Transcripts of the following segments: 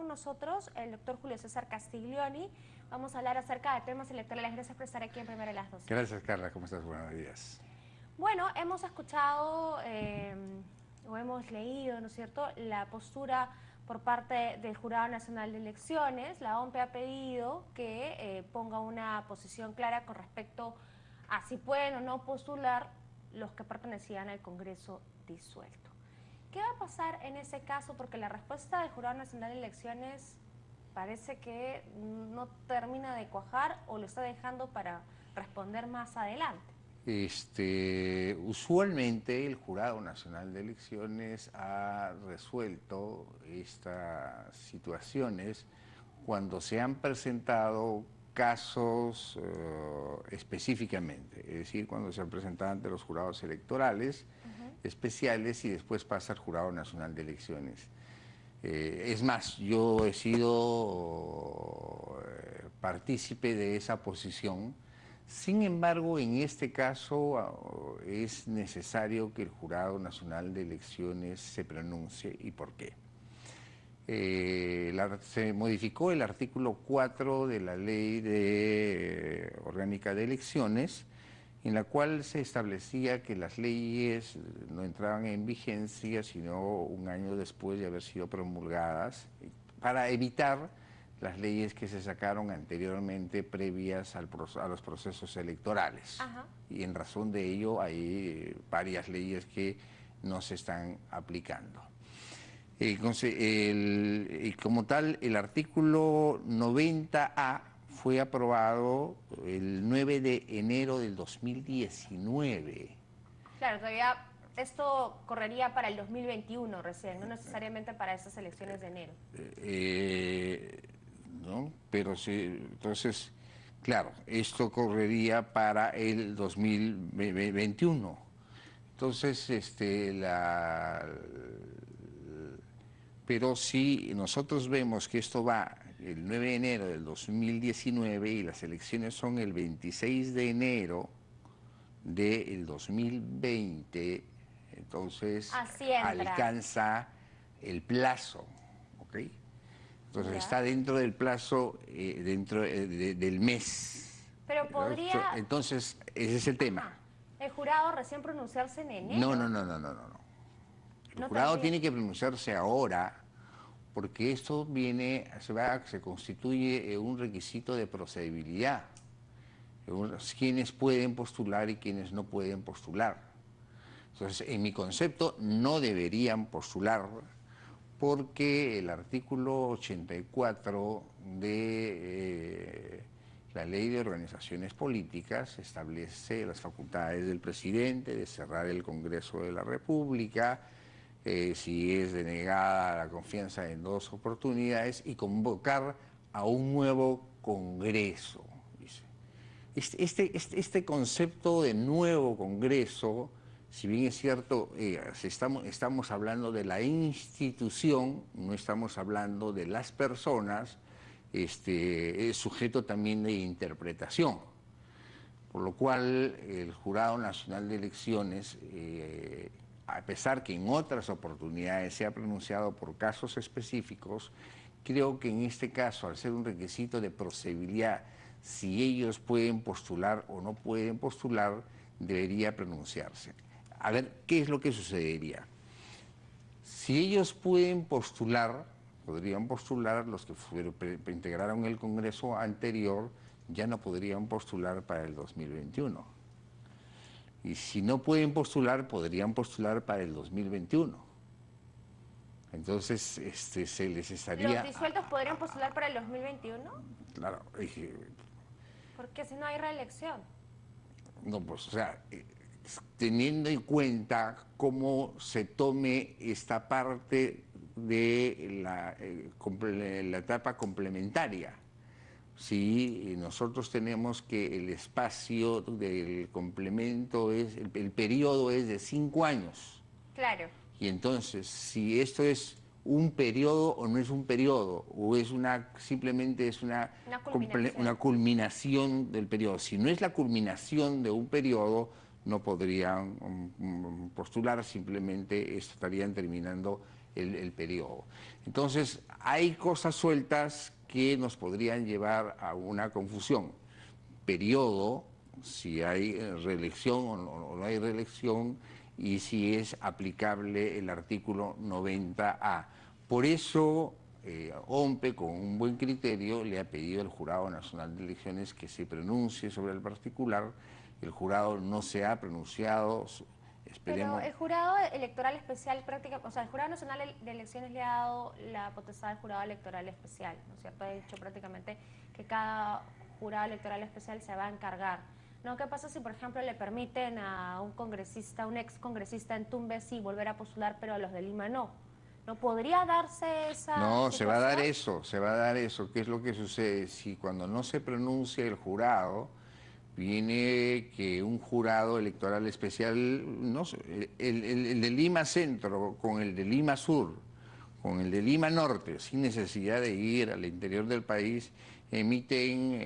con nosotros el doctor Julio César Castiglioni. Vamos a hablar acerca de temas electorales. Gracias por estar aquí en Primero a las 12. Gracias, Carla. ¿Cómo estás? Buenos días. Bueno, hemos escuchado o hemos leído, ¿no es cierto?, la postura por parte del Jurado Nacional de Elecciones. La OMPE ha pedido que ponga una posición clara con respecto a si pueden o no postular los que pertenecían al Congreso disuelto. ¿Qué va a pasar en ese caso? Porque la respuesta del Jurado Nacional de Elecciones parece que no termina de cuajar o lo está dejando para responder más adelante. Usualmente el Jurado Nacional de Elecciones ha resuelto estas situaciones cuando se han presentado casos específicamente, es decir, cuando se han presentado ante los jurados electorales especiales y después pasa al Jurado Nacional de Elecciones. Es más, yo he sido partícipe de esa posición. Sin embargo, en este caso es necesario que el Jurado Nacional de Elecciones se pronuncie. ¿Y por qué? Se modificó el artículo 4 de la Ley Orgánica de Elecciones, en la cual se establecía que las leyes no entraban en vigencia sino un año después de haber sido promulgadas, para evitar las leyes que se sacaron anteriormente previas a los procesos electorales. Ajá. Y en razón de ello hay varias leyes que no se están aplicando. Como tal, el artículo 90A fue aprobado el 9 de enero del 2019. Claro, todavía esto correría para el 2021 recién, no necesariamente para esas elecciones de enero. ¿No? Pero sí, entonces, claro, esto correría para el 2021. Entonces, pero si nosotros vemos que esto va el 9 de enero del 2019 y las elecciones son el 26 de enero del 2020, entonces alcanza el plazo, ¿ok? Entonces está dentro del plazo, dentro del mes. Pero podría... Entonces, ese es el tema. ¿El jurado recién pronunciarse en enero? No. El jurado tiene que pronunciarse ahora, porque esto se constituye un requisito de procedibilidad. Quienes pueden postular y quienes no pueden postular. Entonces, en mi concepto, no deberían postular, porque el artículo 84 de la Ley de Organizaciones Políticas establece las facultades del presidente de cerrar el Congreso de la República, si es denegada la confianza en 2 oportunidades, y convocar a un nuevo Congreso. Este concepto de nuevo Congreso, si bien es cierto, estamos hablando de la institución, no estamos hablando de las personas, es sujeto también de interpretación. Por lo cual el Jurado Nacional de Elecciones, a pesar que en otras oportunidades se ha pronunciado por casos específicos, creo que en este caso, al ser un requisito de procedibilidad, si ellos pueden postular o no pueden postular, debería pronunciarse. A ver, ¿qué es lo que sucedería? Si ellos pueden postular, podrían postular, los que integraron el Congreso anterior, ya no podrían postular para el 2021. Y si no pueden postular, podrían postular para el 2021. Entonces, se les estaría... ¿Los disueltos podrían postular para el 2021? Claro. Porque si no hay reelección. No, pues, o sea, teniendo en cuenta cómo se tome esta parte de la etapa complementaria. Si nosotros tenemos que el espacio del complemento el periodo es de 5 años. Claro. Y entonces, si esto es un periodo o no es un periodo, o es simplemente es una culminación del periodo. Si no es la culminación de un periodo, no podrían postular, simplemente estarían terminando el periodo. Entonces, hay cosas sueltas que nos podrían llevar a una confusión. Periodo, si hay reelección o no hay reelección, y si es aplicable el artículo 90A. Por eso, OMPE, con un buen criterio, le ha pedido al Jurado Nacional de Elecciones que se pronuncie sobre el particular. El jurado no se ha pronunciado. Esperemos. Pero el jurado electoral especial prácticamente, o sea, el Jurado Nacional de Elecciones le ha dado la potestad al jurado electoral especial, ¿no es cierto? Ha dicho prácticamente que cada jurado electoral especial se va a encargar. ¿No? ¿Qué pasa si, por ejemplo, le permiten a un congresista, un ex congresista en Tumbes, sí, volver a postular, pero a los de Lima no? ¿No podría darse esa No, situación? se va a dar eso, se va a dar eso. ¿Qué es lo que sucede? Si cuando no se pronuncia el jurado, viene que un jurado electoral especial, no sé, el de Lima Centro con el de Lima Sur, con el de Lima Norte, sin necesidad de ir al interior del país, emiten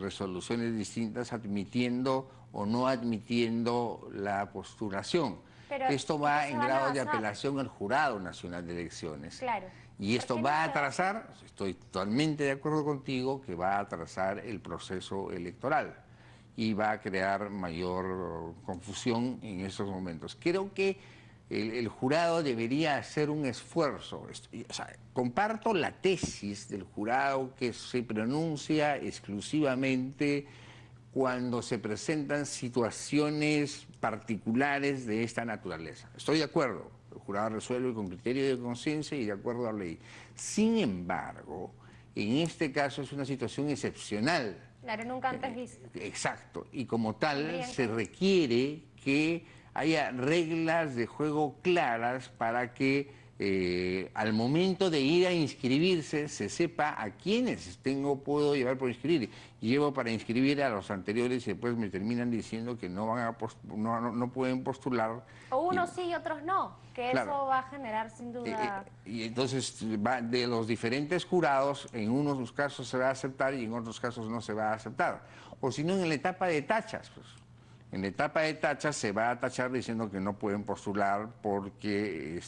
resoluciones distintas admitiendo o no admitiendo la postulación. Pero Esto va entonces en van a grado de basar. apelación al Jurado Nacional de Elecciones. Claro. Y ¿Por esto qué va a no se hace? atrasar, estoy totalmente de acuerdo contigo, que va a atrasar el proceso electoral y va a crear mayor confusión en estos momentos. Creo que el jurado debería hacer un esfuerzo. O sea, comparto la tesis del jurado que se pronuncia exclusivamente cuando se presentan situaciones particulares de esta naturaleza. Estoy de acuerdo, el jurado resuelve con criterio de conciencia y de acuerdo a la ley. Sin embargo, en este caso es una situación excepcional. Claro, nunca antes visto. Exacto, y como tal Tendrían se que- requiere que haya reglas de juego claras para que al momento de ir a inscribirse se sepa a quiénes puedo llevar por inscribir. Llevo para inscribir a los anteriores y después me terminan diciendo que no van a no pueden postular. O unos sí y otros no, que Claro. eso va a generar sin duda... Y entonces de los diferentes jurados, en unos casos se va a aceptar y en otros casos no se va a aceptar. O si no, en la etapa de tachas, pues. En la etapa de tachas se va a tachar diciendo que no pueden postular porque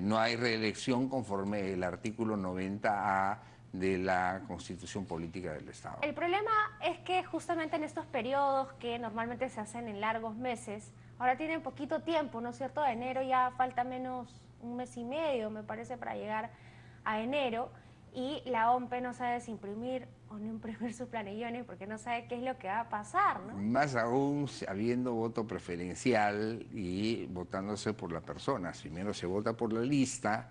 no hay reelección conforme el artículo 90A de la Constitución Política del Estado. El problema es que justamente en estos periodos que normalmente se hacen en largos meses, ahora tienen poquito tiempo, ¿no es cierto? De enero ya falta menos un mes y medio, me parece, para llegar a enero, y la OMPE no sabe si imprimir o no imprimir sus planillones porque no sabe qué es lo que va a pasar, ¿no? Más aún habiendo voto preferencial y votándose por la persona. Primero se vota por la lista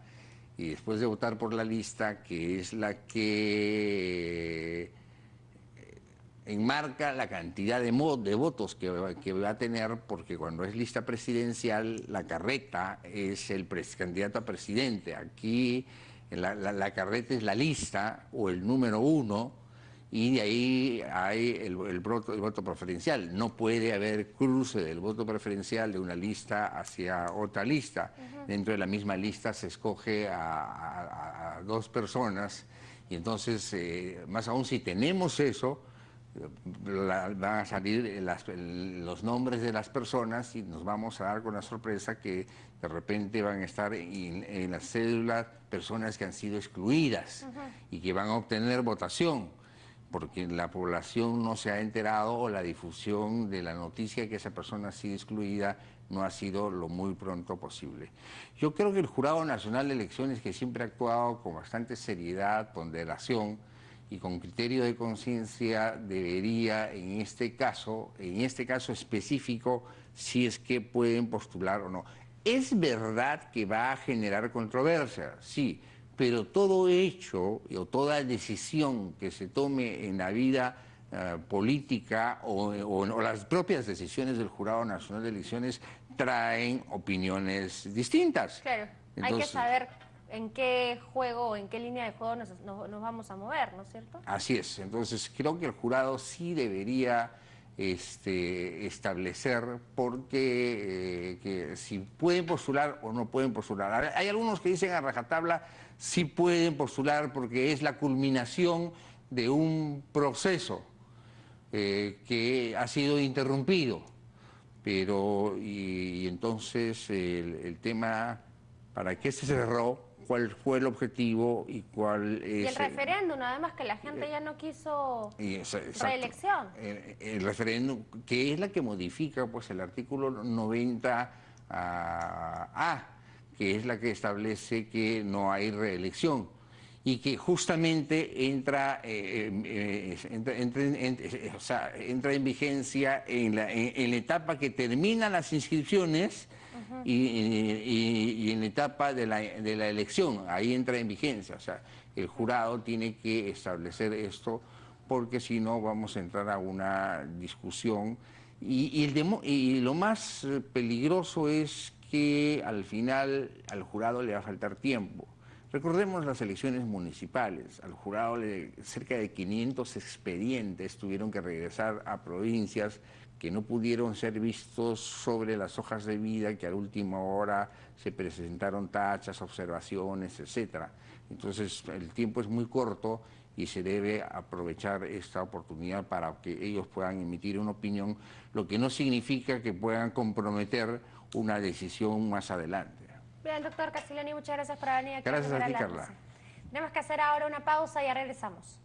y después de votar por la lista, que es la que enmarca la cantidad de votos que va a tener, porque cuando es lista presidencial, la carreta es el candidato a presidente. Aquí la carreta es la lista o el número 1, y de ahí hay el voto preferencial. No puede haber cruce del voto preferencial de una lista hacia otra lista. Dentro de la misma lista se escoge a dos personas, y entonces, más aún si tenemos eso, van a salir los nombres de las personas y nos vamos a dar con la sorpresa que de repente van a estar en la cédula personas que han sido excluidas y que van a obtener votación porque la población no se ha enterado o la difusión de la noticia que esa persona ha sido excluida no ha sido lo muy pronto posible. Yo creo que el Jurado Nacional de Elecciones, que siempre ha actuado con bastante seriedad, ponderación y con criterio de conciencia, debería en este caso específico, si es que pueden postular o no. Es verdad que va a generar controversia, sí, pero todo hecho o toda decisión que se tome en la vida política o las propias decisiones del Jurado Nacional de Elecciones traen opiniones distintas. Claro, hay que saber en qué juego, en qué línea de juego nos vamos a mover, ¿no es cierto? Así es, entonces creo que el jurado sí debería establecer porque que si pueden postular o no pueden postular. Hay algunos que dicen a rajatabla sí pueden postular porque es la culminación de un proceso que ha sido interrumpido, pero y entonces el tema para qué se cerró, cuál fue el objetivo y cuál es... Y el referéndum, además que la gente ya no quiso reelección. El referéndum, que es la que modifica pues el artículo 90A, que es la que establece que no hay reelección y que justamente entra en vigencia en la etapa que terminan las inscripciones y en la etapa de la elección. Ahí entra en vigencia. O sea, el jurado tiene que establecer esto porque si no vamos a entrar a una discusión. Y lo más peligroso es que al final al jurado le va a faltar tiempo. Recordemos las elecciones municipales. Al jurado cerca de 500 expedientes tuvieron que regresar a provincias que no pudieron ser vistos sobre las hojas de vida, que a la última hora se presentaron tachas, observaciones, etcétera. Entonces el tiempo es muy corto y se debe aprovechar esta oportunidad para que ellos puedan emitir una opinión, lo que no significa que puedan comprometer una decisión más adelante. Bien, doctor Castiglioni, muchas gracias por venir aquí. Gracias a ti, Carla. Tenemos que hacer ahora una pausa y ya regresamos.